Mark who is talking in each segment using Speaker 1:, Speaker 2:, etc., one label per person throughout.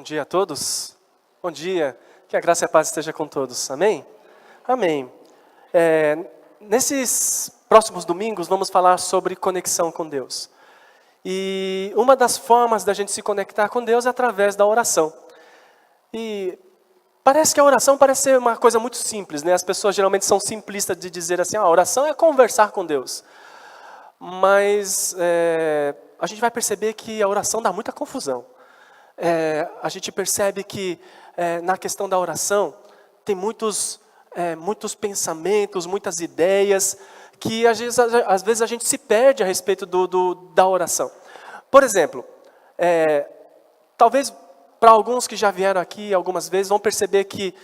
Speaker 1: dia a todos. Bom dia. Que a graça e a paz esteja com todos. Amém? Amém. Nesses próximos domingos vamos falar sobre conexão com Deus. E uma das formas da gente se conectar com Deus é através da oração. E parece que a oração parece ser uma coisa muito simples, né? As pessoas geralmente são simplistas de dizer assim, a oração é conversar com Deus. Mas a gente vai perceber que a oração dá muita confusão. A gente percebe que na questão da oração tem muitos pensamentos, muitas ideias, que às vezes a gente se perde a respeito da oração. Por exemplo, talvez para alguns que já vieram aqui algumas vezes vão perceber que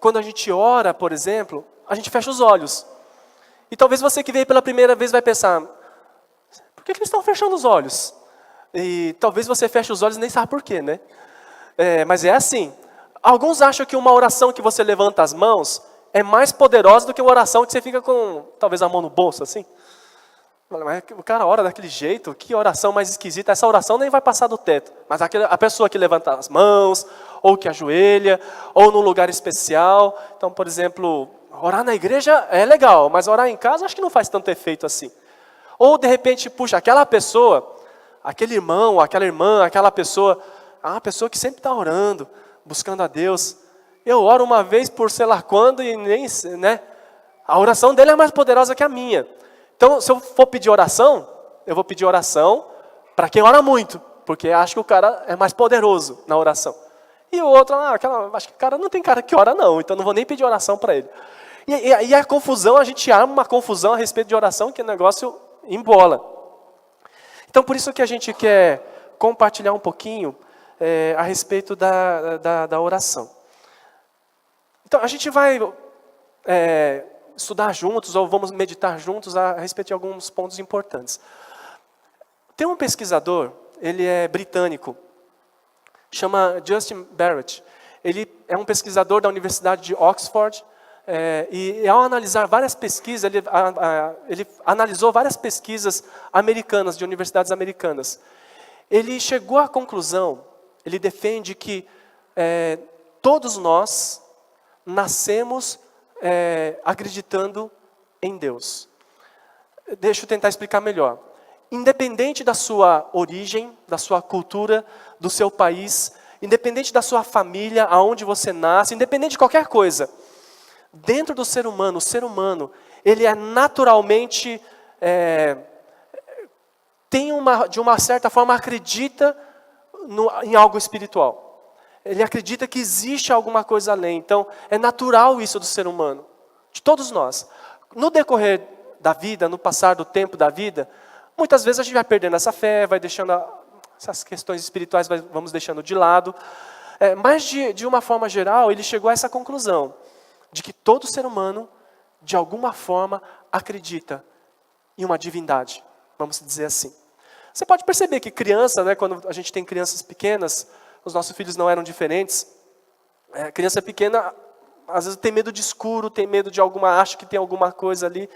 Speaker 1: quando a gente ora, por exemplo, a gente fecha os olhos. E talvez você que veio pela primeira vez vai pensar, por que eles estão fechando os olhos? E talvez você feche os olhos e nem sabe por quê, né? Mas é assim. Alguns acham que uma oração que você levanta as mãos é mais poderosa do que uma oração que você fica com, talvez, a mão no bolso, assim. Mas o cara ora daquele jeito, que oração mais esquisita. Essa oração nem vai passar do teto. Mas a pessoa que levanta as mãos, ou que ajoelha, ou num lugar especial. Então, por exemplo, orar na igreja é legal, mas orar em casa acho que não faz tanto efeito assim. Ou, de repente, puxa, aquela pessoa, aquele irmão, aquela irmã, aquela pessoa, uma pessoa que sempre está orando, buscando a Deus. Eu oro uma vez por sei lá quando e nem, né? A oração dele é mais poderosa que a minha. Então, se eu for pedir oração, eu vou pedir oração para quem ora muito, porque acho que o cara é mais poderoso na oração. E o outro, acho que o cara não tem cara que ora não, então não vou nem pedir oração para ele. E a confusão, a gente arma uma confusão a respeito de oração, que o negócio embola. Então, por isso que a gente quer compartilhar um pouquinho a respeito da oração. Então, a gente vai estudar juntos, ou vamos meditar juntos a respeito de alguns pontos importantes. Tem um pesquisador, ele é britânico, chama Justin Barrett. Ele é um pesquisador da Universidade de Oxford, e ao analisar várias pesquisas, ele analisou várias pesquisas americanas, de universidades americanas. Ele chegou à conclusão, ele defende que todos nós nascemos acreditando em Deus. Deixa eu tentar explicar melhor. Independente da sua origem, da sua cultura, do seu país, independente da sua família, aonde você nasce, independente de qualquer coisa, dentro do ser humano, o ser humano, ele é naturalmente, de uma certa forma, acredita em algo espiritual. Ele acredita que existe alguma coisa além. Então, é natural isso do ser humano, de todos nós. No decorrer da vida, no passar do tempo da vida, muitas vezes a gente vai perdendo essa fé, vai deixando essas questões espirituais, vamos deixando de lado. Mas, de uma forma geral, ele chegou a essa conclusão, de que todo ser humano, de alguma forma, acredita em uma divindade, vamos dizer assim. Você pode perceber que criança, né, quando a gente tem crianças pequenas, os nossos filhos não eram diferentes. Criança pequena, às vezes tem medo de escuro, tem medo de acha que tem alguma coisa ali.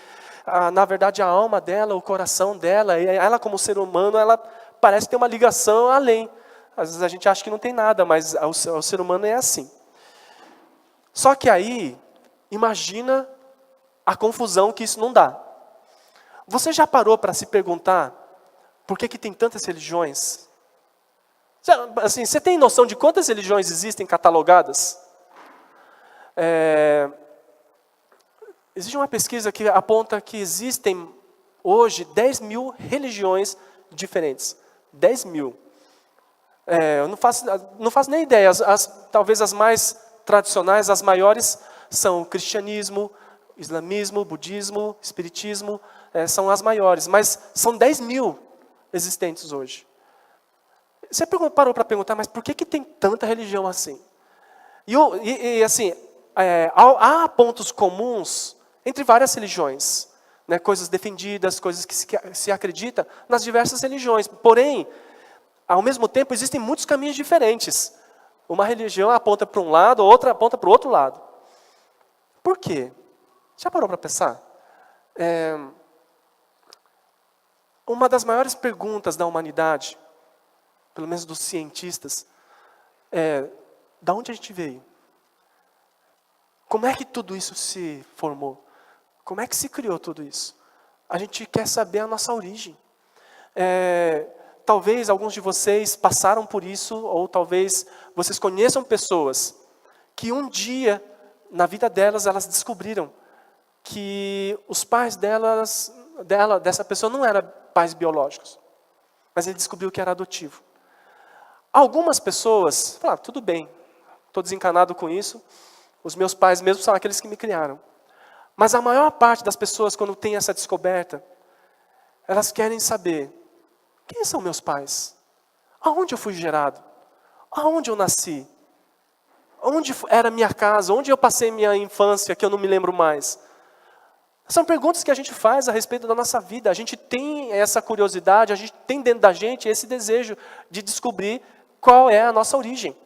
Speaker 1: Na verdade, a alma dela, o coração dela, ela como ser humano, ela parece ter uma ligação além. Às vezes a gente acha que não tem nada, mas o ser humano é assim. Só que aí, imagina a confusão que isso não dá. Você já parou para se perguntar por que tem tantas religiões? Assim, você tem noção de quantas religiões existem catalogadas? Existe uma pesquisa que aponta que existem hoje 10 mil religiões diferentes. 10 mil. Eu não faço nem ideia. Talvez as mais tradicionais, as maiores, são o cristianismo, islamismo, budismo, espiritismo, são as maiores. Mas são 10 mil existentes hoje. Você parou para perguntar, mas por que tem tanta religião assim? E assim, há pontos comuns entre várias religiões, né? Coisas defendidas, coisas que se acredita nas diversas religiões. Porém, ao mesmo tempo, existem muitos caminhos diferentes. Uma religião aponta para um lado, outra aponta para o outro lado. Por quê? Já parou para pensar? Uma das maiores perguntas da humanidade, pelo menos dos cientistas, da onde a gente veio? Como é que tudo isso se formou? Como é que se criou tudo isso? A gente quer saber a nossa origem. Talvez alguns de vocês passaram por isso, ou talvez vocês conheçam pessoas que um dia, na vida delas, elas descobriram que os pais dessa pessoa não eram pais biológicos, mas ele descobriu que era adotivo. Algumas pessoas falaram, tudo bem, estou desencanado com isso, os meus pais mesmo são aqueles que me criaram. Mas a maior parte das pessoas, quando tem essa descoberta, elas querem saber, quem são meus pais? Aonde eu fui gerado? Aonde eu nasci? Onde era a minha casa? Onde eu passei minha infância, que eu não me lembro mais? São perguntas que a gente faz a respeito da nossa vida. A gente tem essa curiosidade, a gente tem dentro da gente esse desejo de descobrir qual é a nossa origem.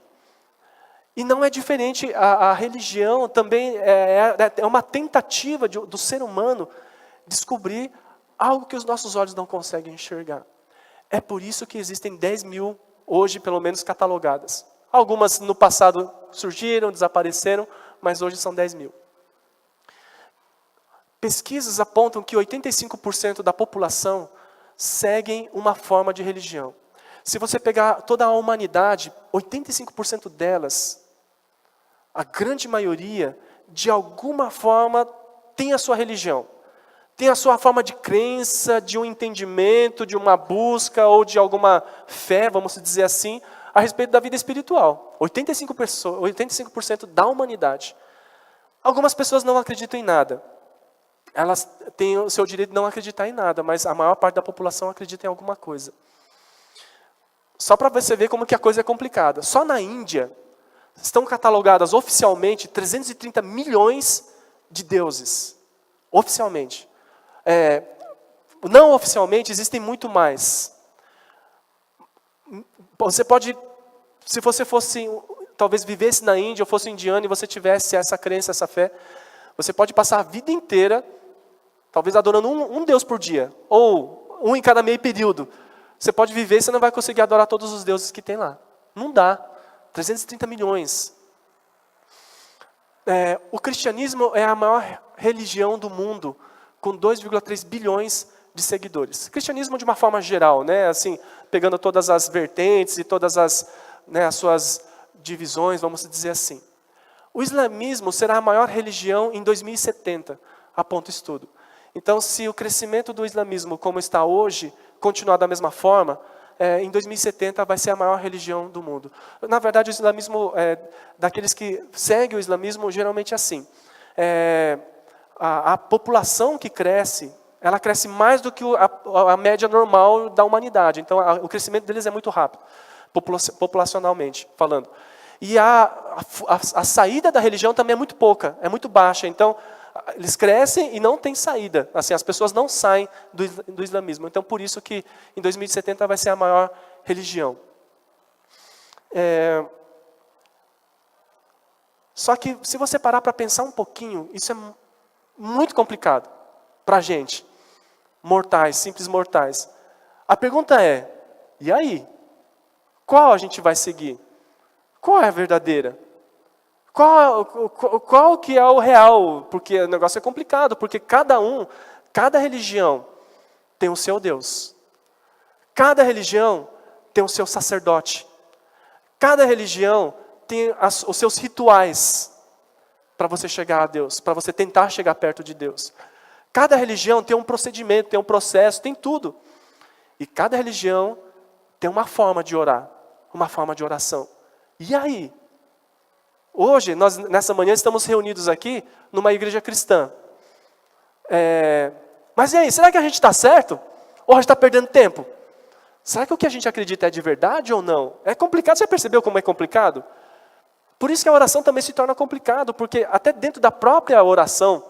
Speaker 1: E não é diferente, a religião também é uma tentativa do ser humano descobrir algo que os nossos olhos não conseguem enxergar. É por isso que existem 10 mil, hoje pelo menos, catalogadas. Algumas no passado surgiram, desapareceram, mas hoje são 10 mil. Pesquisas apontam que 85% da população seguem uma forma de religião. Se você pegar toda a humanidade, 85% delas, a grande maioria, de alguma forma, tem a sua religião. Tem a sua forma de crença, de um entendimento, de uma busca ou de alguma fé, vamos dizer assim, a respeito da vida espiritual. 85% da humanidade. Algumas pessoas não acreditam em nada. Elas têm o seu direito de não acreditar em nada, mas a maior parte da população acredita em alguma coisa. Só para você ver como que a coisa é complicada. Só na Índia estão catalogadas oficialmente 330 milhões de deuses. Oficialmente. Não oficialmente existem muito mais. Você pode, se você fosse, talvez vivesse na Índia ou fosse indiano e você tivesse essa crença, essa fé, você pode passar a vida inteira, talvez adorando um Deus por dia, ou um em cada meio período. Você pode viver e você não vai conseguir adorar todos os deuses que tem lá. Não dá. 330 milhões. O cristianismo é a maior religião do mundo, com 2,3 bilhões de seguidores. Cristianismo de uma forma geral, né? Assim, pegando todas as vertentes e todas as suas divisões, vamos dizer assim. O islamismo será a maior religião em 2070, aponta o estudo. Então, se o crescimento do islamismo, como está hoje, continuar da mesma forma, em 2070 vai ser a maior religião do mundo. Na verdade, o islamismo, daqueles que seguem o islamismo, geralmente é assim. A população que cresce, ela cresce mais do que a média normal da humanidade. Então, o crescimento deles é muito rápido, populacionalmente falando. E a saída da religião também é muito pouca, é muito baixa. Então, eles crescem e não tem saída. Assim, as pessoas não saem do islamismo. Então, por isso que em 2070 vai ser a maior religião. Só que, se você parar para pensar um pouquinho, isso é muito complicado para a gente. Mortais, simples mortais. A pergunta é, e aí? Qual a gente vai seguir? Qual é a verdadeira? Qual que é o real? Porque o negócio é complicado, porque cada religião tem o seu Deus. Cada religião tem o seu sacerdote. Cada religião tem os seus rituais para você chegar a Deus, para você tentar chegar perto de Deus. Cada religião tem um procedimento, tem um processo, tem tudo. E cada religião tem uma forma de orar, uma forma de oração. E aí? Hoje, nós nessa manhã estamos reunidos aqui numa igreja cristã. Mas e aí, será que a gente está certo? Ou a gente está perdendo tempo? Será que o que a gente acredita é de verdade ou não? É complicado, você percebeu como é complicado? Por isso que a oração também se torna complicado, porque até dentro da própria oração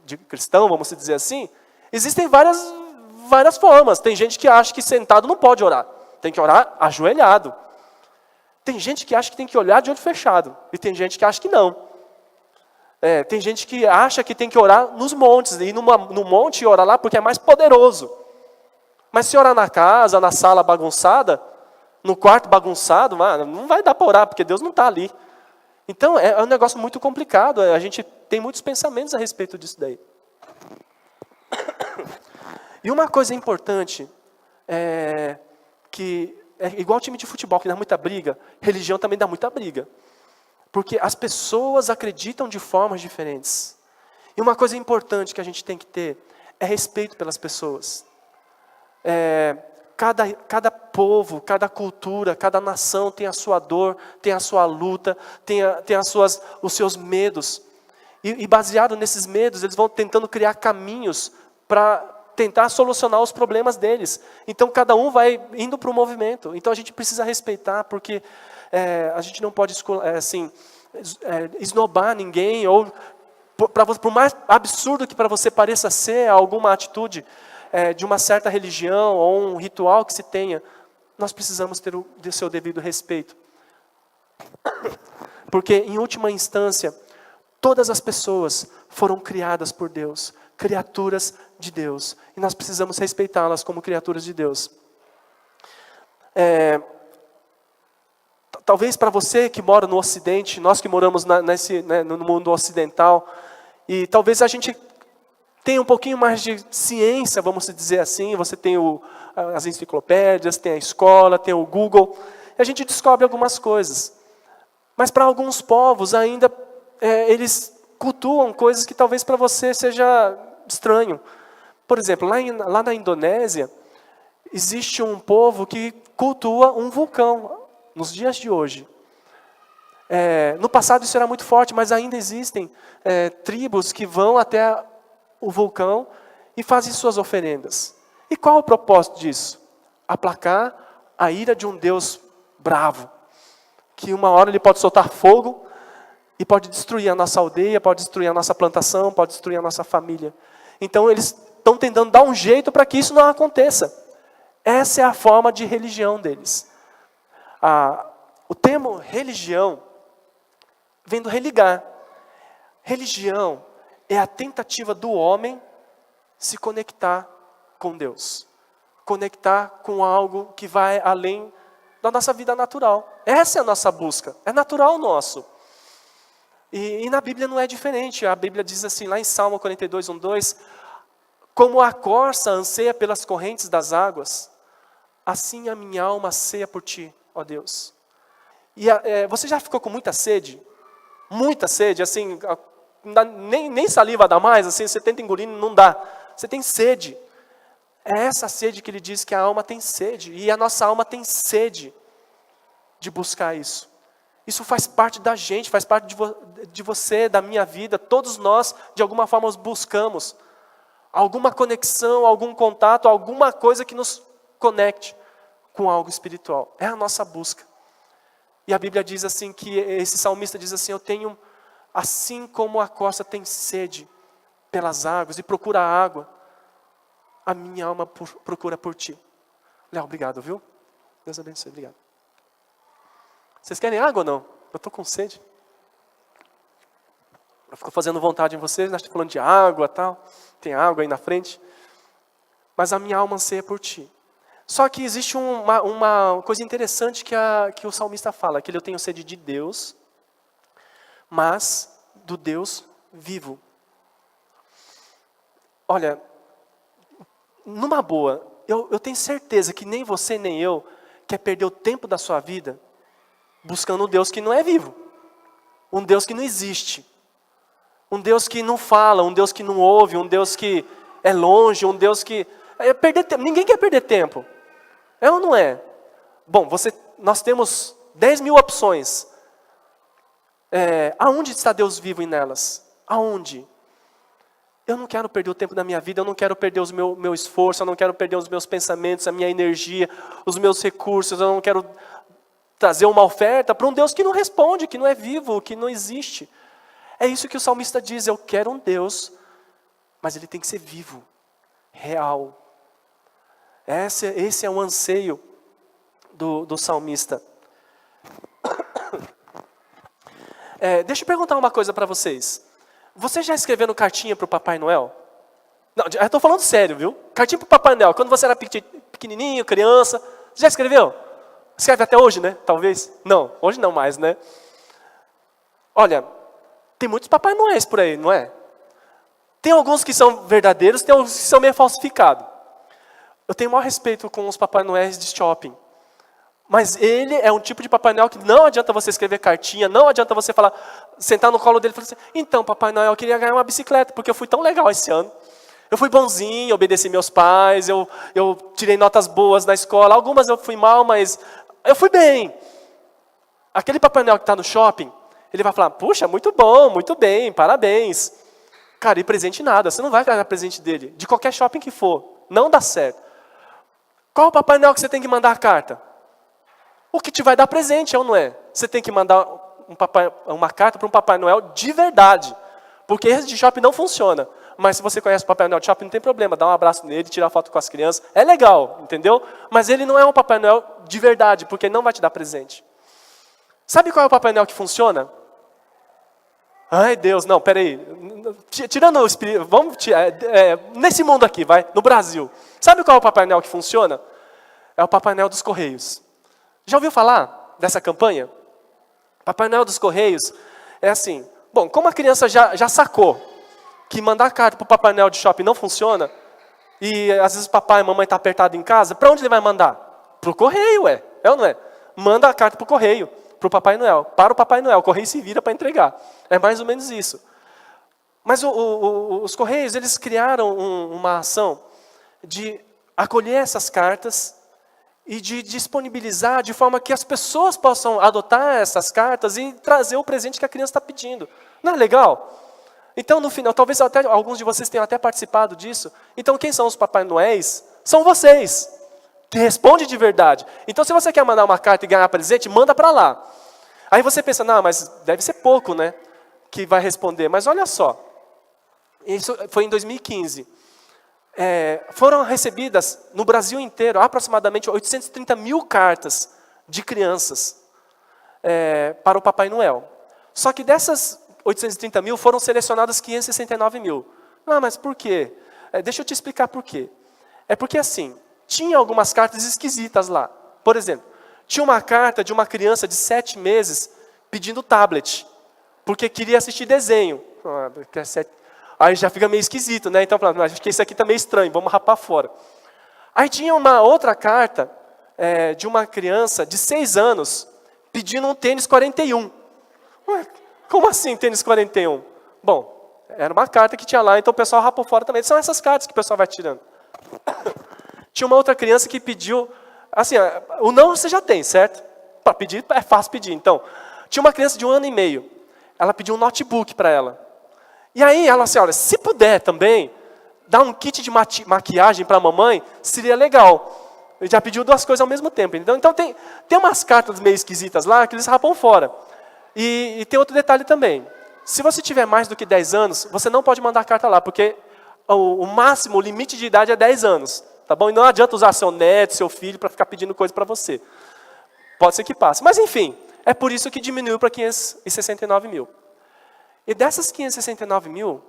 Speaker 1: de cristão, vamos dizer assim, existem várias formas. Tem gente que acha que sentado não pode orar, tem que orar ajoelhado. Tem gente que acha que tem que olhar de olho fechado, e tem gente que acha que não. Tem gente que acha que tem que orar nos montes, ir no monte e orar lá porque é mais poderoso. Mas se orar na casa, na sala bagunçada, no quarto bagunçado, não vai dar para orar, porque Deus não está ali. Então, é um negócio muito complicado. A gente tem muitos pensamentos a respeito disso daí. E uma coisa importante, que é igual time de futebol, que dá muita briga, religião também dá muita briga. Porque as pessoas acreditam de formas diferentes. E uma coisa importante que a gente tem que ter é respeito pelas pessoas. Cada povo, cada cultura, cada nação tem a sua dor, tem a sua luta, tem os seus medos. E baseado nesses medos, eles vão tentando criar caminhos para tentar solucionar os problemas deles. Então, cada um vai indo para o movimento. Então, a gente precisa respeitar, porque a gente não pode esnobar ninguém, ou por mais absurdo que para você pareça ser alguma atitude de uma certa religião ou um ritual que se tenha, nós precisamos ter o seu devido respeito. Porque, em última instância, todas as pessoas foram criadas por Deus, criaturas de Deus, e nós precisamos respeitá-las como criaturas de Deus. Talvez para você que mora no Ocidente, nós que moramos no mundo ocidental, e talvez a gente tenha um pouquinho mais de ciência, vamos dizer assim. Você tem as enciclopédias, tem a escola, tem o Google, e a gente descobre algumas coisas. Mas para alguns povos ainda, eles cultuam coisas que talvez para você seja estranho. Por exemplo, lá na Indonésia, existe um povo que cultua um vulcão, nos dias de hoje. No passado isso era muito forte, mas ainda existem tribos que vão até o vulcão e fazem suas oferendas. E qual o propósito disso? Aplacar a ira de um Deus bravo, que uma hora ele pode soltar fogo e pode destruir a nossa aldeia, pode destruir a nossa plantação, pode destruir a nossa família. Então eles estão tentando dar um jeito para que isso não aconteça. Essa é a forma de religião deles. O termo religião vem do religar. Religião é a tentativa do homem se conectar com Deus. Conectar com algo que vai além da nossa vida natural. Essa é a nossa busca. É natural nosso. E na Bíblia não é diferente. A Bíblia diz assim, lá em Salmo 42, 1, 2, como a corça anseia pelas correntes das águas, assim a minha alma anseia por ti, ó Deus. E você já ficou com muita sede? Muita sede, assim, nem saliva dá mais, assim, você tenta engolir, não dá. Você tem sede. É essa sede que ele diz que a alma tem sede. E a nossa alma tem sede de buscar isso. Isso faz parte da gente, faz parte de você, da minha vida. Todos nós, de alguma forma, buscamos alguma conexão, algum contato, alguma coisa que nos conecte com algo espiritual. É a nossa busca. E a Bíblia diz assim, que esse salmista diz assim, eu tenho, assim como a corça tem sede pelas águas e procura a água, a minha alma procura por ti. Léo, obrigado, viu? Deus abençoe, obrigado. Vocês querem água ou não? Eu estou com sede. Eu fico fazendo vontade em vocês, nós estamos falando de água e tal. Tem água aí na frente. Mas a minha alma anseia por ti. Só que existe uma coisa interessante que o salmista fala, que eu tenho sede de Deus, mas do Deus vivo. Olha, numa boa, eu tenho certeza que nem você nem eu quer perder o tempo da sua vida buscando um Deus que não é vivo. Um Deus que não existe. Um Deus que não fala, um Deus que não ouve, um Deus que é longe, um Deus que... perder tempo. Ninguém quer perder tempo. É ou não é? Bom, nós temos 10 mil opções. Aonde está Deus vivo nelas? Aonde? Eu não quero perder o tempo da minha vida, eu não quero perder o meu esforço, eu não quero perder os meus pensamentos, a minha energia, os meus recursos, eu não quero trazer uma oferta para um Deus que não responde, que não é vivo, que não existe. É isso que o salmista diz, eu quero um Deus, mas ele tem que ser vivo, real. Esse é o anseio do salmista. Deixa eu perguntar uma coisa para vocês. Você já escreveu cartinha para o Papai Noel? Não, eu estou falando sério, viu? Cartinha para o Papai Noel, quando você era pequenininho, criança, já escreveu? Escreve até hoje, né? Talvez. Não, hoje não mais, né? Olha, tem muitos Papai Noéis por aí, não é? Tem alguns que são verdadeiros, tem alguns que são meio falsificados. Eu tenho o maior respeito com os Papai Noéis de shopping. Mas ele é um tipo de Papai Noel que não adianta você escrever cartinha, não adianta você falar, sentar no colo dele e falar assim, então, Papai Noel, eu queria ganhar uma bicicleta, porque eu fui tão legal esse ano. Eu fui bonzinho, obedeci meus pais, eu tirei notas boas na escola. Algumas eu fui mal, mas eu fui bem. Aquele Papai Noel que está no shopping, ele vai falar, puxa, muito bom, muito bem, parabéns. Cara, e presente nada, você não vai ganhar presente dele, de qualquer shopping que for. Não dá certo. Qual o Papai Noel que você tem que mandar a carta? O que te vai dar presente, ou não é? Você tem que mandar uma carta para um Papai Noel de verdade. Porque esse de shopping não funciona. Mas se você conhece o Papai Noel de shopping, não tem problema. Dá um abraço nele, tirar foto com as crianças. É legal, entendeu? Mas ele não é um Papai Noel de verdade, porque ele não vai te dar presente. Sabe qual é o Papai Noel que funciona? Ai, Deus, não, peraí. Tirando o espírito, vamos nesse mundo aqui, vai, no Brasil. Sabe qual é o Papai Noel que funciona? É o Papai Noel dos Correios. Já ouviu falar dessa campanha? Papai Noel dos Correios é assim. Bom, como a criança já sacou que mandar carta para o Papai Noel de shopping não funciona, e às vezes o papai e a mamãe estão apertados em casa, para onde ele vai mandar? Para o correio, é ou não é? Manda a carta para o correio, para o Papai Noel. Para o Papai Noel, o correio se vira para entregar. É mais ou menos isso. Mas os Correios, eles criaram uma ação de acolher essas cartas e de disponibilizar de forma que as pessoas possam adotar essas cartas e trazer o presente que a criança está pedindo. Não é legal? Então, no final, talvez até alguns de vocês tenham até participado disso. Então, quem são os Papai Noéis? São vocês, que respondem de verdade. Então, se você quer mandar uma carta e ganhar presente, manda para lá. Aí você pensa, não, mas deve ser pouco, né? Que vai responder. Mas olha só, isso foi em 2015. Foram recebidas no Brasil inteiro aproximadamente 830 mil cartas de crianças para o Papai Noel. Só que dessas 830 mil foram selecionadas 569 mil. Ah, mas por quê? Deixa eu te explicar por quê. É porque assim, tinha algumas cartas esquisitas lá. Por exemplo, tinha uma carta de uma criança de 7 meses pedindo tablet, porque queria assistir desenho. Aí já fica meio esquisito, né? Então, acho que isso aqui está meio estranho, vamos rapar fora. Aí tinha uma outra carta de uma criança de 6 anos pedindo um tênis 41. Ué, como assim tênis 41? Bom, era uma carta que tinha lá, então o pessoal rapou fora também. São essas cartas que o pessoal vai tirando. Tinha uma outra criança que pediu, assim, o não você já tem, certo? Para pedir, é fácil pedir. Então, tinha uma criança de 1 ano e meio, ela pediu um notebook para ela. E aí ela assim, olha, se puder também, dar um kit de maquiagem para a mamãe, seria legal. Ele já pediu 2 coisas ao mesmo tempo. Então tem umas cartas meio esquisitas lá, que eles rapam fora. E tem outro detalhe também. Se você tiver mais do que 10 anos, você não pode mandar carta lá, porque o máximo, o limite de idade é 10 anos. Tá bom? E não adianta usar seu neto, seu filho, para ficar pedindo coisa para você. Pode ser que passe. Mas enfim, é por isso que diminuiu para 569 mil. E dessas 569 mil,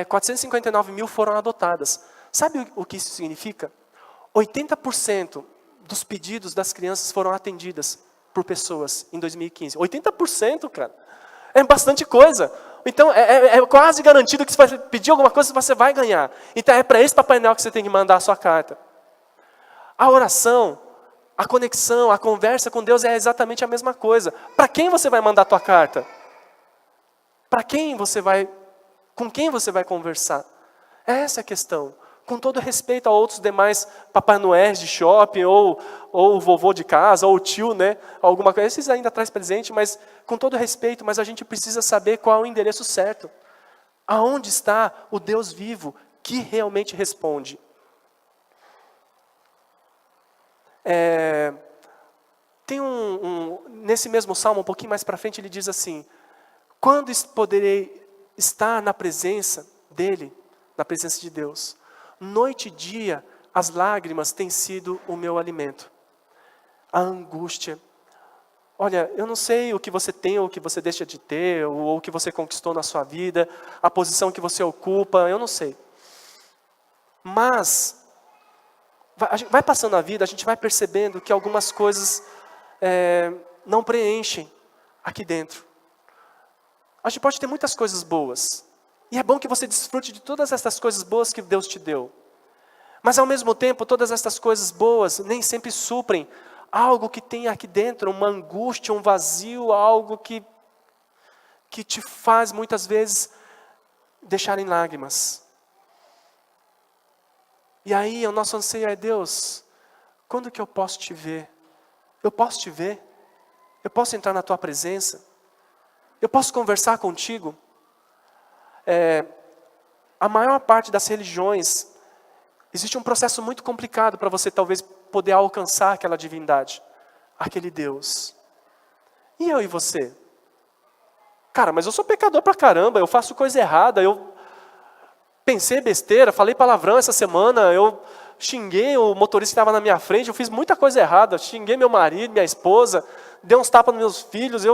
Speaker 1: 459 mil foram adotadas. Sabe o que isso significa? 80% dos pedidos das crianças foram atendidas por pessoas em 2015. 80%, cara. É bastante coisa. Então, é quase garantido que se você pedir alguma coisa, você vai ganhar. Então, é para esse Papai Noel que você tem que mandar a sua carta. A oração, a conexão, a conversa com Deus é exatamente a mesma coisa. Para quem você vai mandar a tua carta? Para quem você vai, com quem você vai conversar? Essa é a questão. Com todo respeito a outros demais Papai Noéis de shopping, ou o vovô de casa, ou o tio, né? Alguma coisa. Esses ainda traz presente, mas com todo respeito, mas a gente precisa saber qual é o endereço certo. Aonde está o Deus vivo que realmente responde? Tem nesse mesmo salmo, um pouquinho mais para frente, ele diz assim: quando poderei estar na presença dele, na presença de Deus? Noite e dia, as lágrimas têm sido o meu alimento. A angústia. Olha, eu não sei o que você tem, ou o que você deixa de ter, ou o que você conquistou na sua vida, a posição que você ocupa, eu não sei. Mas, vai passando a vida, a gente vai percebendo que algumas coisas não preenchem aqui dentro. A gente pode ter muitas coisas boas. E é bom que você desfrute de todas essas coisas boas que Deus te deu. Mas ao mesmo tempo, todas essas coisas boas nem sempre suprem algo que tem aqui dentro, uma angústia, um vazio, algo que te faz muitas vezes deixar em lágrimas. E aí o nosso anseio é: Deus, quando que eu posso te ver? Eu posso te ver? Eu posso entrar na tua presença? Eu posso conversar contigo? A maior parte das religiões, existe um processo muito complicado para você talvez poder alcançar aquela divindade, aquele Deus. E eu e você? Cara, mas eu sou pecador pra caramba, eu faço coisa errada, eu pensei besteira, falei palavrão essa semana, eu xinguei o motorista que estava na minha frente, eu fiz muita coisa errada, xinguei meu marido, minha esposa, dei uns tapas nos meus filhos,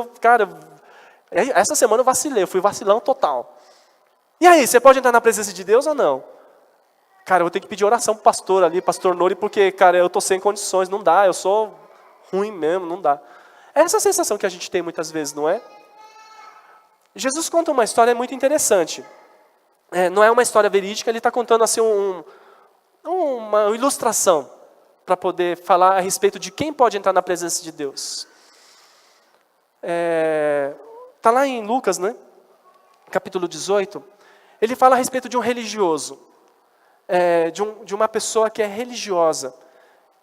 Speaker 1: essa semana eu vacilei, eu fui vacilão total. E aí, você pode entrar na presença de Deus ou não? Cara, eu vou ter que pedir oração pro pastor ali, pastor Nori, porque, cara, eu tô sem condições, não dá, eu sou ruim mesmo, não dá. É essa sensação que a gente tem muitas vezes, não é? Jesus conta uma história muito interessante. Não é uma história verídica, ele está contando assim uma ilustração para poder falar a respeito de quem pode entrar na presença de Deus. Está lá em Lucas, né? Capítulo 18. Ele fala a respeito de um religioso. De uma pessoa que é religiosa,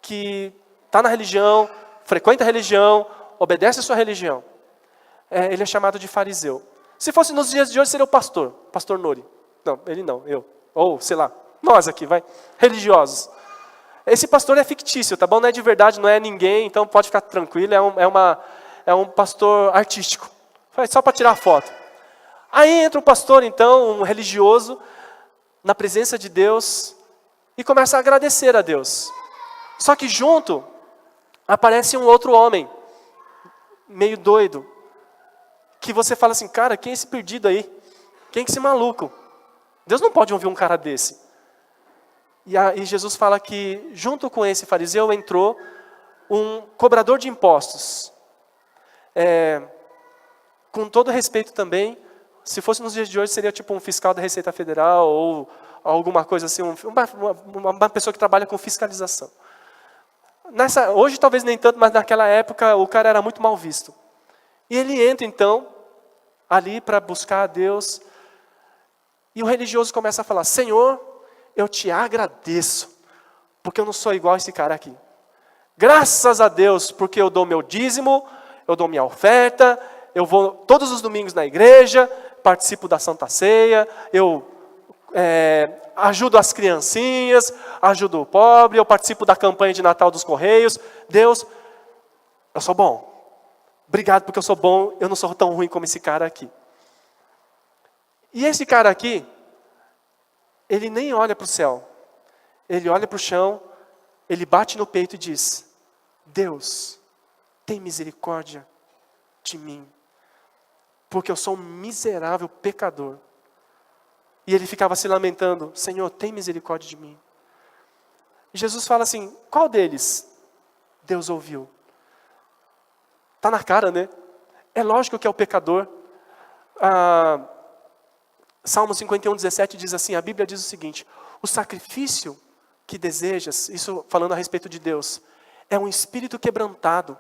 Speaker 1: que está na religião, frequenta a religião, obedece a sua religião. Ele é chamado de fariseu. Se fosse nos dias de hoje, seria o pastor Nori. Não, ele não, eu. Ou, sei lá, nós aqui, religiosos. Esse pastor é fictício, tá bom? Não é de verdade, não é ninguém, então pode ficar tranquilo, é um pastor artístico. Só para tirar foto. Aí entra um pastor, então, um religioso, na presença de Deus, e começa a agradecer a Deus. Só que junto, aparece um outro homem, meio doido, que você fala assim: cara, quem é esse perdido aí? Quem é esse maluco? Deus não pode ouvir um cara desse. E Jesus fala que junto com esse fariseu entrou um cobrador de impostos. Com todo respeito também, se fosse nos dias de hoje, seria tipo um fiscal da Receita Federal ou alguma coisa assim, uma pessoa que trabalha com fiscalização. Hoje talvez nem tanto, mas naquela época o cara era muito mal visto. E ele entra então, ali para buscar a Deus, e o religioso começa a falar: Senhor, eu te agradeço, porque eu não sou igual a esse cara aqui. Graças a Deus, porque eu dou meu dízimo, eu dou minha oferta, eu vou todos os domingos na igreja, participo da Santa Ceia, eu ajudo as criancinhas, ajudo o pobre, eu participo da campanha de Natal dos Correios. Deus, eu sou bom. Obrigado porque eu sou bom, eu não sou tão ruim como esse cara aqui. E esse cara aqui, ele nem olha para o céu. Ele olha para o chão, ele bate no peito e diz: Deus, tem misericórdia de mim, porque eu sou um miserável pecador. E ele ficava se lamentando: Senhor, tem misericórdia de mim. E Jesus fala assim: qual deles Deus ouviu? Está na cara, né? É lógico que é o pecador. Salmo 51:17 diz assim, a Bíblia diz o seguinte: o sacrifício que desejas, isso falando a respeito de Deus, é um espírito quebrantado.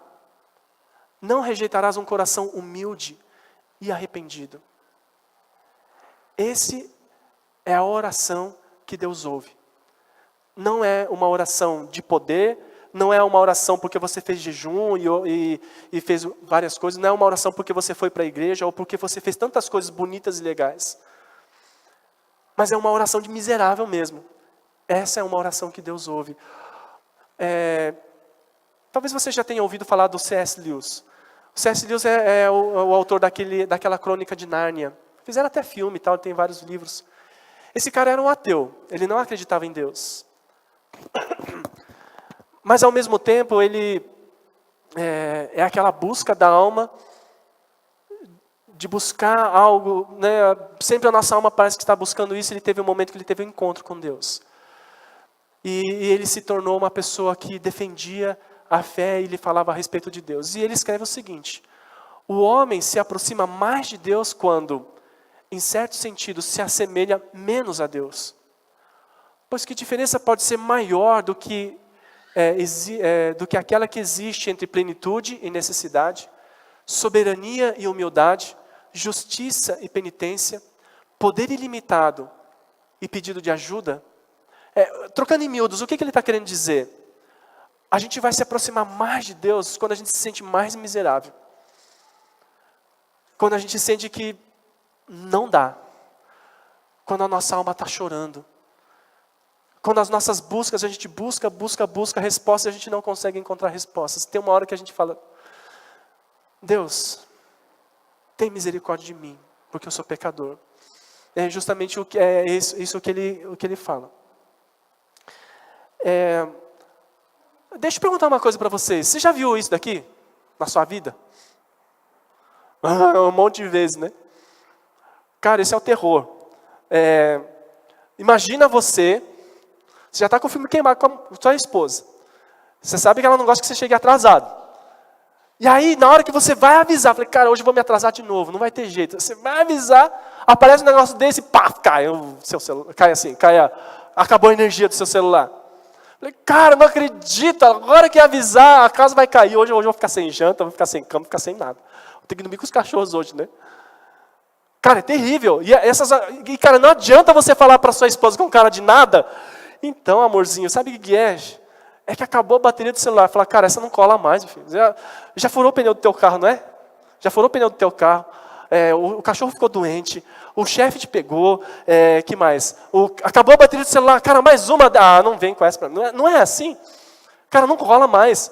Speaker 1: Não rejeitarás um coração humilde e arrependido. Esse é a oração que Deus ouve. Não é uma oração de poder, não é uma oração porque você fez jejum e fez várias coisas, não é uma oração porque você foi para a igreja ou porque você fez tantas coisas bonitas e legais. Mas é uma oração de miserável mesmo. Essa é uma oração que Deus ouve. Talvez você já tenha ouvido falar do C.S. Lewis. O C.S. Lewis é o autor daquela crônica de Nárnia. Fizeram até filme e tal, tem vários livros. Esse cara era um ateu, ele não acreditava em Deus. Mas ao mesmo tempo ele é aquela busca da alma, de buscar algo, né? Sempre a nossa alma parece que está buscando isso. Ele teve um momento que ele teve um encontro com Deus. E ele se tornou uma pessoa que defendia a fé e lhe falava a respeito de Deus. E ele escreve o seguinte: o homem se aproxima mais de Deus quando, em certo sentido, se assemelha menos a Deus. Pois que diferença pode ser maior do que aquela que existe entre plenitude e necessidade, soberania e humildade, justiça e penitência, poder ilimitado e pedido de ajuda? Trocando em miúdos, o que ele está querendo dizer? A gente vai se aproximar mais de Deus quando a gente se sente mais miserável. Quando a gente sente que não dá. Quando a nossa alma está chorando. Quando as nossas buscas, a gente busca respostas e a gente não consegue encontrar respostas. Tem uma hora que a gente fala: Deus, tem misericórdia de mim, porque eu sou pecador. É justamente isso que ele fala. Deixa eu perguntar uma coisa para vocês. Você já viu isso daqui na sua vida? Um monte de vezes, né? Cara, esse é o terror. Imagina você já está com o filme queimado com a sua esposa. Você sabe que ela não gosta que você chegue atrasado. E aí, na hora que você vai avisar, falei, cara, hoje eu vou me atrasar de novo, não vai ter jeito. Você vai avisar, aparece um negócio desse, pá, cai o seu celular, acabou a energia do seu celular. Falei, cara, não acredito, agora que avisar, a casa vai cair. Hoje eu vou ficar sem janta, vou ficar sem cama, vou ficar sem nada. Vou ter que dormir com os cachorros hoje, né? Cara, é terrível. E cara, não adianta você falar para sua esposa com cara de nada. Então, amorzinho, sabe o que é? É que acabou a bateria do celular. Fala, cara, essa não cola mais, meu filho. Já furou o pneu do teu carro, não é? Já furou o pneu do teu carro. O cachorro ficou doente. O chefe te pegou. Que mais? Acabou a bateria do celular. Cara, mais uma. Ah, não vem com essa pra mim. Não é assim. Cara, não cola mais.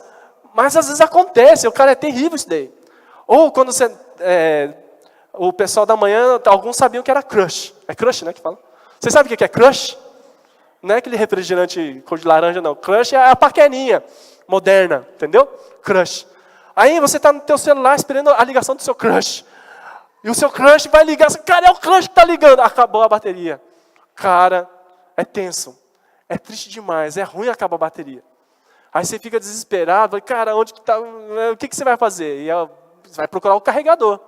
Speaker 1: Mas às vezes acontece. O cara é terrível isso daí. Ou quando você... o pessoal da manhã, alguns sabiam que era crush. É crush, né, que fala? Você sabe o que é crush? Não é aquele refrigerante cor de laranja, não. Crush é a paquerinha moderna, entendeu? Crush. Aí você está no teu celular esperando a ligação do seu crush. E o seu crush vai ligar. Cara, é o crush que está ligando. Acabou a bateria. Cara, é tenso. É triste demais. É ruim acabar a bateria. Aí você fica desesperado. Cara, onde que está? O que você vai fazer? E você vai procurar o carregador.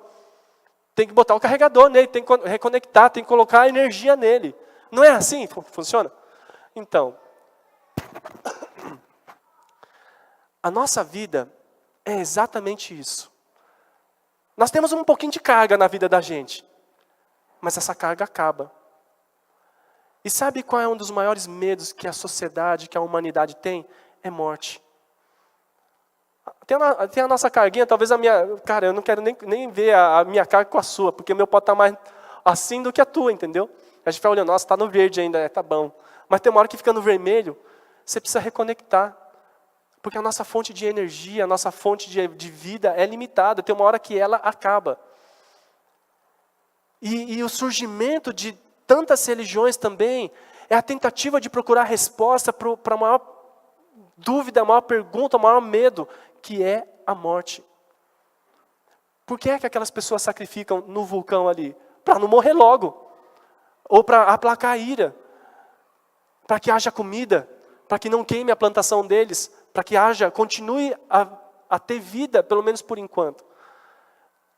Speaker 1: Tem que botar o carregador nele. Tem que reconectar. Tem que colocar a energia nele. Não é assim que funciona? Então, a nossa vida é exatamente isso. Nós temos um pouquinho de carga na vida da gente, mas essa carga acaba. E sabe qual é um dos maiores medos que a sociedade, que a humanidade tem? É morte. Tem a nossa carguinha, talvez a minha... Cara, eu não quero nem ver a minha carga com a sua, porque o meu pode estar mais assim do que a tua, entendeu? A gente vai olhando, nossa, está no verde ainda, tá bom. Mas tem uma hora que fica no vermelho, você precisa reconectar. Porque a nossa fonte de energia, a nossa fonte de vida é limitada. Tem uma hora que ela acaba. E o surgimento de tantas religiões também é a tentativa de procurar resposta para a maior dúvida, a maior pergunta, o maior medo, que é a morte. Por que é que aquelas pessoas sacrificam no vulcão ali? Para não morrer logo. Ou para aplacar a ira. Para que haja comida, para que não queime a plantação deles, para que continue a ter vida, pelo menos por enquanto.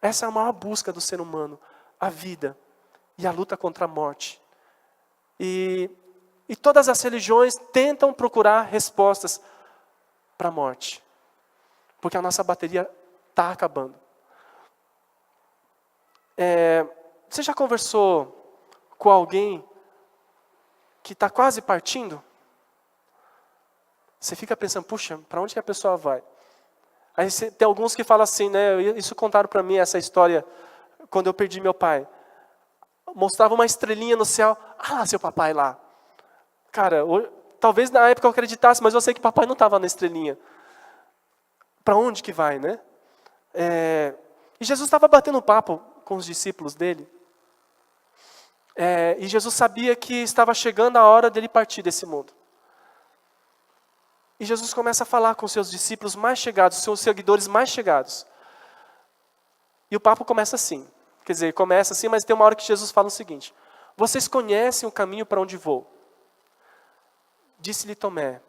Speaker 1: Essa é a maior busca do ser humano, a vida e a luta contra a morte. E todas as religiões tentam procurar respostas para a morte, porque a nossa bateria está acabando. Você já conversou com alguém que está quase partindo? Você fica pensando, puxa, para onde que a pessoa vai? Aí tem alguns que falam assim, né? Isso contaram para mim, essa história, quando eu perdi meu pai. Mostrava uma estrelinha no céu. Ah lá, seu papai lá. Cara, talvez na época eu acreditasse, mas eu sei que papai não estava na estrelinha. Para onde que vai, né? E Jesus estava batendo papo com os discípulos dele. E Jesus sabia que estava chegando a hora dele partir desse mundo. E Jesus começa a falar com seus discípulos mais chegados, seus seguidores mais chegados. E o papo começa assim. Quer dizer, começa assim, mas tem uma hora que Jesus fala o seguinte: vocês conhecem o caminho para onde vou. disse-lhe Tomé.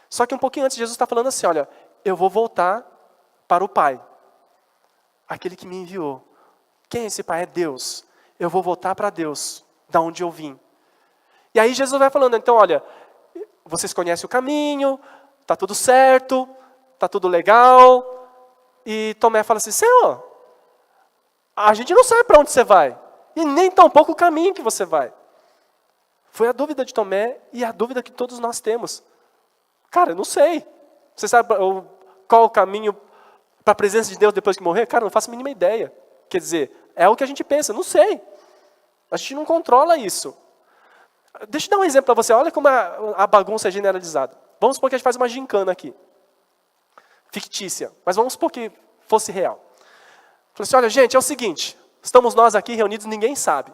Speaker 1: Só que um pouquinho antes, Jesus está falando assim, olha, eu vou voltar para o Pai, aquele que me enviou. Quem é esse Pai? É Deus. Eu vou voltar para Deus, da onde eu vim. E aí Jesus vai falando, então olha, vocês conhecem o caminho, está tudo certo, está tudo legal. E Tomé fala assim, Senhor, a gente não sabe para onde você vai, e nem tampouco o caminho que você vai. Foi a dúvida de Tomé e a dúvida que todos nós temos. Cara, eu não sei. Você sabe qual o caminho para a presença de Deus depois que morrer? Cara, eu não faço a mínima ideia. Quer dizer, é o que a gente pensa, não sei. A gente não controla isso. Deixa eu dar um exemplo para você, olha como a bagunça é generalizada. Vamos supor que a gente faz uma gincana aqui. Fictícia, mas vamos supor que fosse real. Falei assim, olha gente, é o seguinte, estamos nós aqui reunidos, ninguém sabe.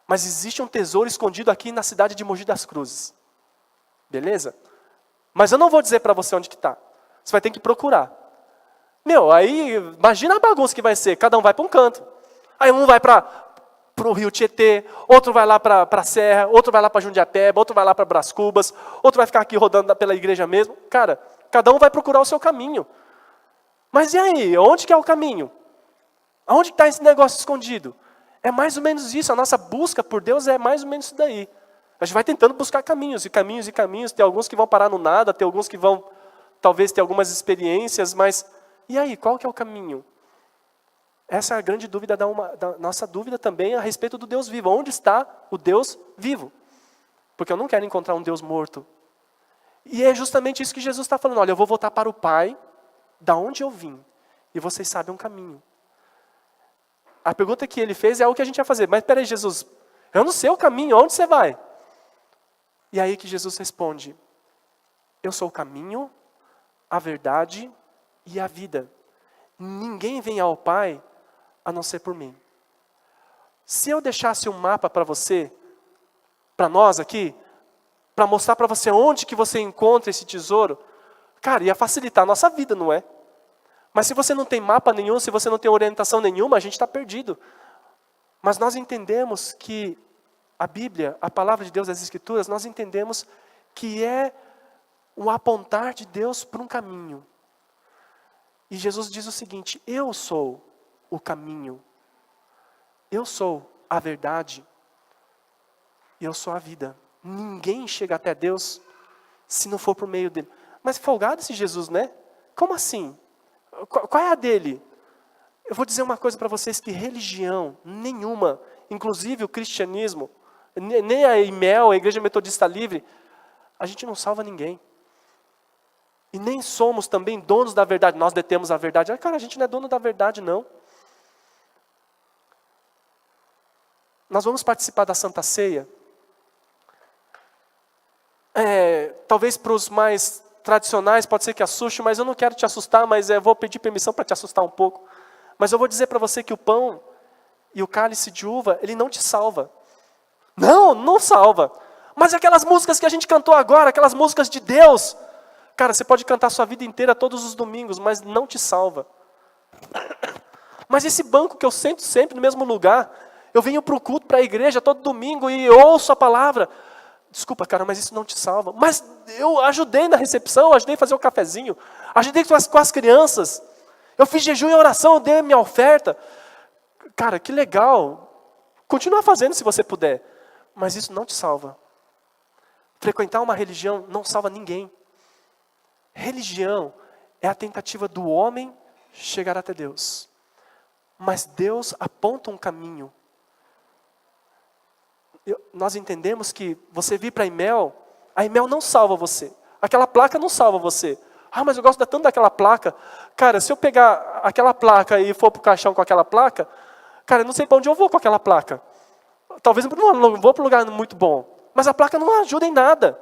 Speaker 1: Mas existe um tesouro escondido aqui na cidade de Mogi das Cruzes. Beleza? Mas eu não vou dizer para você onde que está. Você vai ter que procurar. Meu, aí imagina a bagunça que vai ser. Cada um vai para um canto. Aí um vai para o Rio Tietê, outro vai lá para a Serra, outro vai lá para Jundiapeba, outro vai lá para Brás Cubas, outro vai ficar aqui rodando pela igreja mesmo. Cara, cada um vai procurar o seu caminho. Mas e aí? Onde que é o caminho? Aonde está esse negócio escondido? É mais ou menos isso. A nossa busca por Deus é mais ou menos isso daí. A gente vai tentando buscar caminhos, e caminhos, e caminhos. Tem alguns que vão parar no nada, tem alguns que vão, talvez, ter algumas experiências, mas e aí? Qual que é o caminho? Essa é a grande dúvida da nossa dúvida também a respeito do Deus vivo. Onde está o Deus vivo? Porque eu não quero encontrar um Deus morto. E é justamente isso que Jesus está falando. Olha, eu vou voltar para o Pai, da onde eu vim. E vocês sabem um caminho. A pergunta que ele fez é o que a gente vai fazer. Mas peraí, Jesus, eu não sei o caminho, onde você vai? E aí que Jesus responde, eu sou o caminho, a verdade e a vida. Ninguém vem ao Pai a não ser por mim. Se eu deixasse um mapa para você, para nós aqui, para mostrar para você onde que você encontra esse tesouro, cara, ia facilitar a nossa vida, não é? Mas se você não tem mapa nenhum, se você não tem orientação nenhuma, a gente está perdido. Mas nós entendemos que a Bíblia, a palavra de Deus, as Escrituras, nós entendemos que é o apontar de Deus para um caminho. E Jesus diz o seguinte, eu sou o caminho, eu sou a verdade, e eu sou a vida. Ninguém chega até Deus se não for por meio dele. Mas folgado esse Jesus, né? Como assim? Qual é a dele? Eu vou dizer uma coisa para vocês, que religião nenhuma, inclusive o cristianismo, nem a IMEL, a Igreja Metodista Livre, a gente não salva ninguém. E nem somos também donos da verdade, nós detemos a verdade. Cara, a gente não é dono da verdade, não. Nós vamos participar da Santa Ceia. Talvez para os mais tradicionais pode ser que assuste, mas eu não quero te assustar, mas eu vou pedir permissão para te assustar um pouco. Mas eu vou dizer para você que o pão e o cálice de uva, ele não te salva. Não, não salva. Mas aquelas músicas que a gente cantou agora, aquelas músicas de Deus, cara, você pode cantar a sua vida inteira todos os domingos, mas não te salva. Mas esse banco que eu sento sempre no mesmo lugar, eu venho para o culto, para a igreja todo domingo e ouço a palavra. Desculpa, cara, mas isso não te salva. Mas eu ajudei na recepção, ajudei a fazer o cafezinho, ajudei com as crianças. Eu fiz jejum e oração, eu dei a minha oferta. Cara, que legal. Continua fazendo se você puder. Mas isso não te salva. Frequentar uma religião não salva ninguém. Religião é a tentativa do homem chegar até Deus. Mas Deus aponta um caminho. Nós entendemos que você vir para a IMEL não salva você. Aquela placa não salva você. Ah, mas eu gosto tanto daquela placa. Cara, se eu pegar aquela placa e for para o caixão com aquela placa, cara, eu não sei para onde eu vou com aquela placa. Talvez não vou para um lugar muito bom. Mas a placa não ajuda em nada.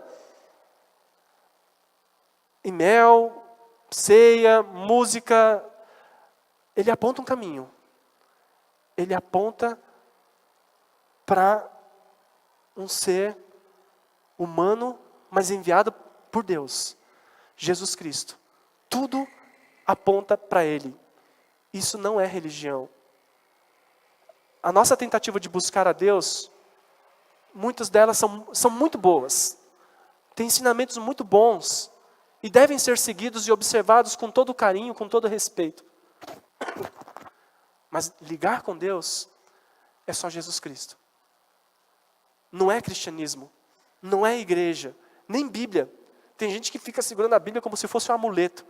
Speaker 1: IMEL, ceia, música, ele aponta um caminho. Ele aponta para um ser humano, mas enviado por Deus. Jesus Cristo. Tudo aponta para Ele. Isso não é religião. A nossa tentativa de buscar a Deus, muitas delas são muito boas. tem ensinamentos muito bons e devem ser seguidos e observados com todo carinho, com todo respeito. Mas ligar com Deus é só Jesus Cristo. Não é cristianismo, não é igreja, nem Bíblia. Tem gente que fica segurando a Bíblia como se fosse um amuleto.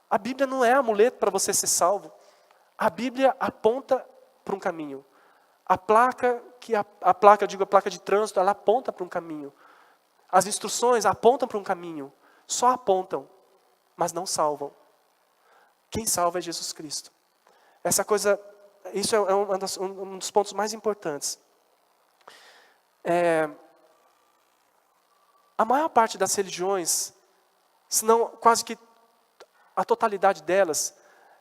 Speaker 1: A Bíblia não é amuleto para você ser salvo. A Bíblia aponta para um caminho. A placa de trânsito, ela aponta para um caminho. As instruções apontam para um caminho. Só apontam, mas não salvam. Quem salva é Jesus Cristo. Isso é um dos pontos mais importantes. A maior parte das religiões, se não quase que a totalidade delas,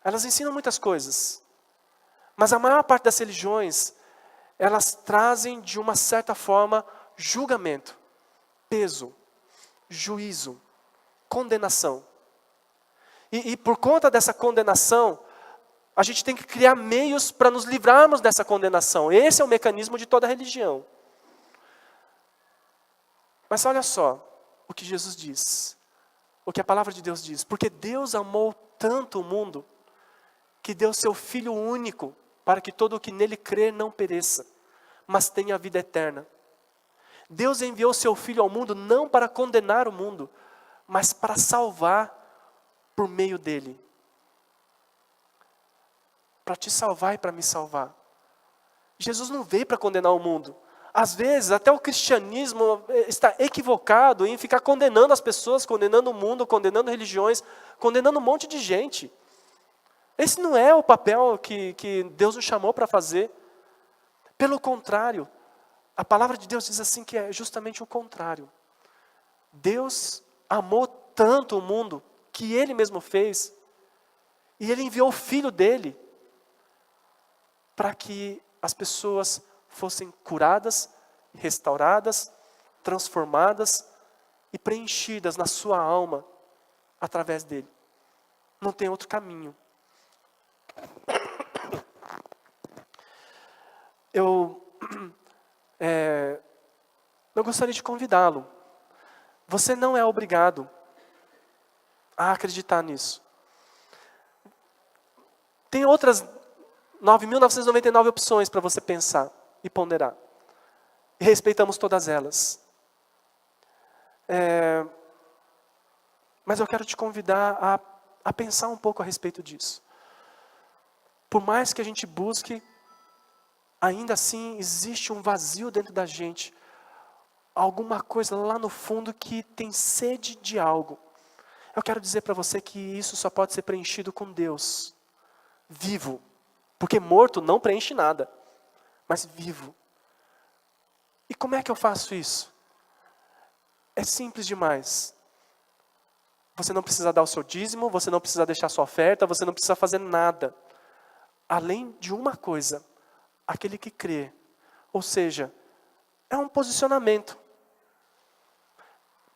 Speaker 1: elas ensinam muitas coisas. Mas a maior parte das religiões, elas trazem de uma certa forma julgamento, peso, juízo, condenação. E por conta dessa condenação, a gente tem que criar meios para nos livrarmos dessa condenação. Esse é o mecanismo de toda religião. Mas olha só o que Jesus diz, o que a palavra de Deus diz. Porque Deus amou tanto o mundo, que deu seu Filho único, para que todo o que nele crer não pereça, mas tenha a vida eterna. Deus enviou seu Filho ao mundo não para condenar o mundo, mas para salvar por meio dele. Para te salvar e para me salvar. Jesus não veio para condenar o mundo. Às vezes, até o cristianismo está equivocado em ficar condenando as pessoas, condenando o mundo, condenando religiões, condenando um monte de gente. Esse não é o papel que Deus nos chamou para fazer. Pelo contrário, a palavra de Deus diz assim que é justamente o contrário. Deus amou tanto o mundo que Ele mesmo fez, e Ele enviou o Filho dele para que as pessoas fossem curadas, restauradas, transformadas e preenchidas na sua alma através dele. Não tem outro caminho. Eu gostaria de convidá-lo. Você não é obrigado a acreditar nisso. Tem outras 9.999 opções para você pensar e ponderar. E respeitamos todas elas. Mas eu quero te convidar a pensar um pouco a respeito disso. Por mais que a gente busque, ainda assim existe um vazio dentro da gente. Alguma coisa lá no fundo que tem sede de algo. Eu quero dizer para você que isso só pode ser preenchido com Deus. Vivo. Porque morto não preenche nada. Mas vivo. E como é que eu faço isso? É simples demais. Você não precisa dar o seu dízimo, você não precisa deixar sua oferta, você não precisa fazer nada. Além de uma coisa, aquele que crê. Ou seja, é um posicionamento.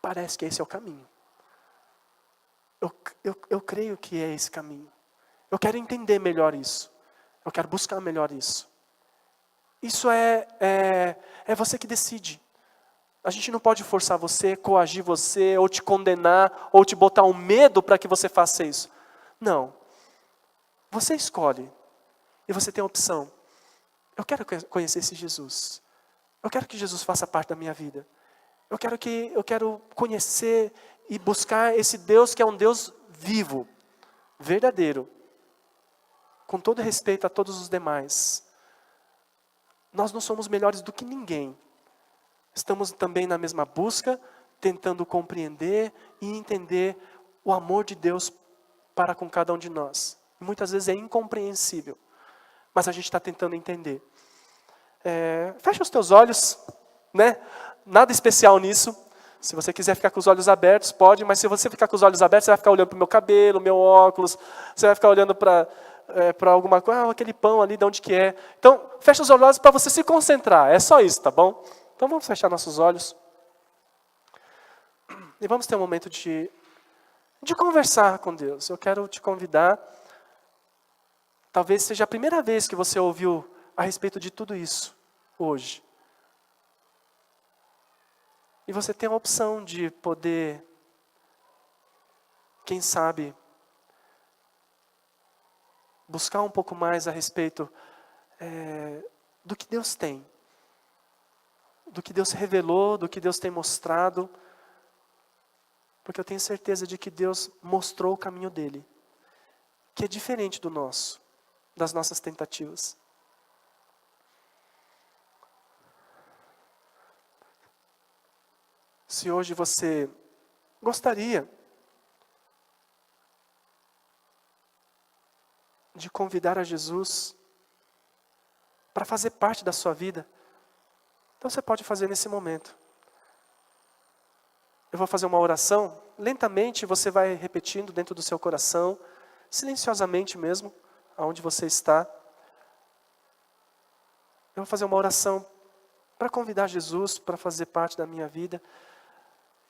Speaker 1: Parece que esse é o caminho. Eu creio que é esse caminho. Eu quero entender melhor isso. Eu quero buscar melhor isso. Isso é você que decide. A gente não pode forçar você, coagir você, ou te condenar, ou te botar um medo para que você faça isso. Não. Você escolhe. E você tem a opção. Eu quero conhecer esse Jesus. Eu quero que Jesus faça parte da minha vida. Eu quero conhecer e buscar esse Deus que é um Deus vivo, verdadeiro. Com todo respeito a todos os demais. Nós não somos melhores do que ninguém. Estamos também na mesma busca, tentando compreender e entender o amor de Deus para com cada um de nós. Muitas vezes é incompreensível, mas a gente está tentando entender. Fecha os teus olhos, né? Nada especial nisso. Se você quiser ficar com os olhos abertos, pode, mas se você ficar com os olhos abertos, você vai ficar olhando para o meu cabelo, meu óculos, você vai ficar olhando para alguma coisa, aquele pão ali, de onde que é. Então, fecha os olhos para você se concentrar, é só isso, tá bom? Então vamos fechar nossos olhos. E vamos ter um momento de conversar com Deus. Eu quero te convidar, talvez seja a primeira vez que você ouviu a respeito de tudo isso, hoje. E você tem a opção de poder, quem sabe, buscar um pouco mais a respeito do que Deus tem, do que Deus revelou, do que Deus tem mostrado, porque eu tenho certeza de que Deus mostrou o caminho dele, que é diferente do nosso, das nossas tentativas. Se hoje você gostaria de convidar a Jesus para fazer parte da sua vida, então você pode fazer nesse momento. Eu vou fazer uma oração, lentamente você vai repetindo dentro do seu coração, silenciosamente mesmo, aonde você está. Eu vou fazer uma oração para convidar Jesus para fazer parte da minha vida.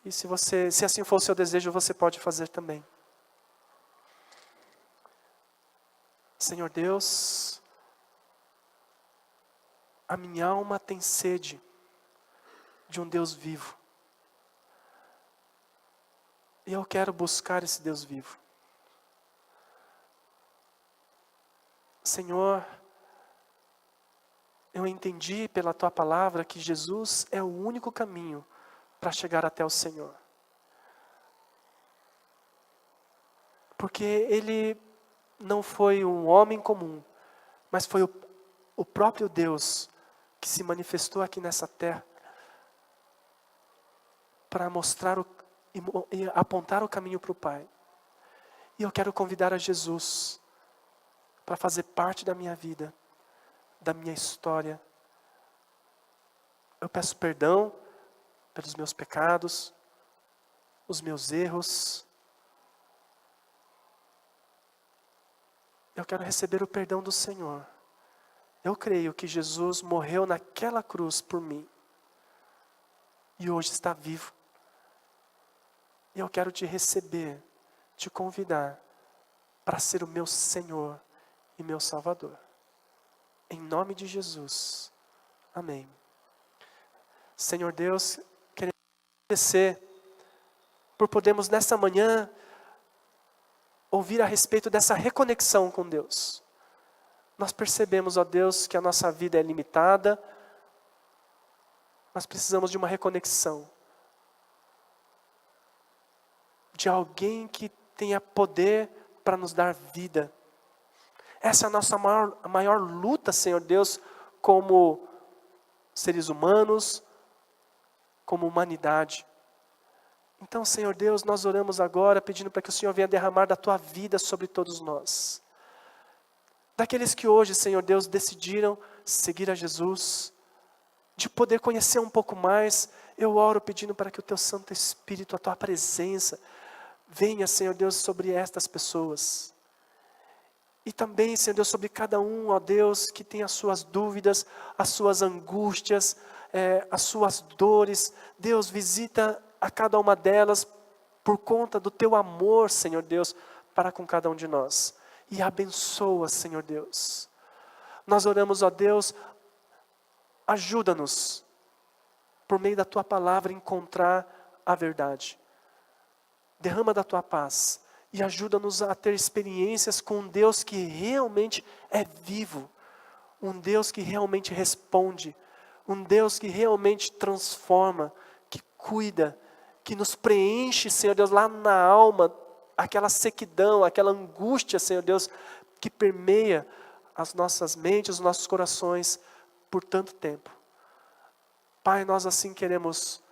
Speaker 1: E se assim for o seu desejo, você pode fazer também. Senhor Deus, a minha alma tem sede de um Deus vivo. E eu quero buscar esse Deus vivo. Senhor, eu entendi pela Tua palavra que Jesus é o único caminho para chegar até o Senhor. Porque Ele não foi um homem comum, mas foi o próprio Deus que se manifestou aqui nessa terra para mostrar e apontar o caminho para o Pai. E eu quero convidar a Jesus para fazer parte da minha vida, da minha história. Eu peço perdão pelos meus pecados, os meus erros. Eu quero receber o perdão do Senhor. Eu creio que Jesus morreu naquela cruz por mim. E hoje está vivo. E eu quero te receber, te convidar para ser o meu Senhor e meu Salvador. Em nome de Jesus. Amém. Senhor Deus, queremos agradecer por podermos nessa manhã ouvir a respeito dessa reconexão com Deus. Nós percebemos, ó Deus, que a nossa vida é limitada. Nós precisamos de uma reconexão. De alguém que tenha poder para nos dar vida. Essa é a nossa maior luta, Senhor Deus, como seres humanos, como humanidade. Então, Senhor Deus, nós oramos agora pedindo para que o Senhor venha derramar da Tua vida sobre todos nós. Daqueles que hoje, Senhor Deus, decidiram seguir a Jesus, de poder conhecer um pouco mais, eu oro pedindo para que o Teu Santo Espírito, a Tua presença, venha, Senhor Deus, sobre estas pessoas. E também, Senhor Deus, sobre cada um, ó Deus, que tem as suas dúvidas, as suas angústias, as suas dores. Deus, visita a cada uma delas por conta do Teu amor, Senhor Deus, para com cada um de nós. E abençoa, Senhor Deus. Nós oramos, ó Deus, ajuda-nos, por meio da Tua palavra, encontrar a verdade. Derrama da Tua paz e ajuda-nos a ter experiências com um Deus que realmente é vivo, um Deus que realmente responde, um Deus que realmente transforma, que cuida, que nos preenche, Senhor Deus, lá na alma, aquela sequidão, aquela angústia, Senhor Deus, que permeia as nossas mentes, os nossos corações por tanto tempo. Pai, nós assim queremos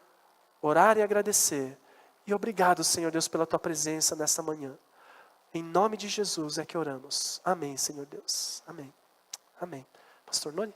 Speaker 1: orar e agradecer. E obrigado, Senhor Deus, pela Tua presença nessa manhã. Em nome de Jesus é que oramos. Amém, Senhor Deus. Amém. Amém. Pastor Noni?